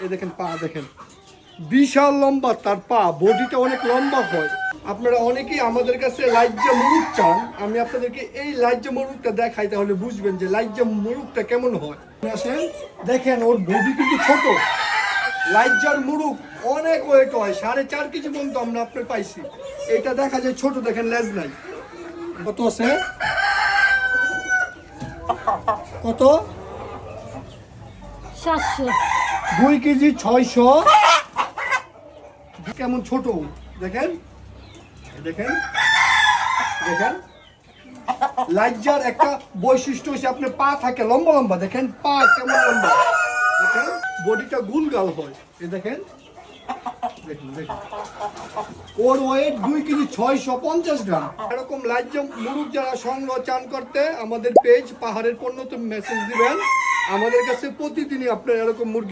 এই দেখেন পা দেখেন, বিশাল লম্বা তার পা, বডিটা অনেক লম্বা হয়। আপনারা অনেকেই আমাদের কাছে লাইজ্জা মুরগ চান, আমি আপনাদেরকে এই লাইজ্জা মুরগটা দেখাই, তাহলে বুঝবেন যে লাইজ্জা মুরগটা কেমন হয়। আসেন দেখেন, ওর বডি কিন্তু ছোট। লাইজ্জার মুরগ অনেক ওয়েট হয়, 4.5 কেজি পর্যন্ত আমরা আপনার পাইছি। এটা দেখা যায় ছোট, দেখেন লেজ নাই। কত আছে, কত? 700। 2 কেজি 600। কেমন ছোট দেখেন, দেখেন দেখেন। লাইজ্জার একটা বৈশিষ্ট্য হচ্ছে আপনার পা থাকে লম্বা লম্বা, দেখেন পা কেমন লম্বা, দেখেন বডিটা গুলগাল হয়। এই দেখেন, দেখুন দেখুন, ওর ওয়েট 2 কেজি 650 গ্রাম। এরকম লাইজ্জা মুরগ যারা সংগ্রহ চান করতে, আমাদের পেজ পাহাড়ের পণ্যতে মেসেজ দিবেন। আমাদের কাছে প্রতিদিনই আপনার এরকম মুরগি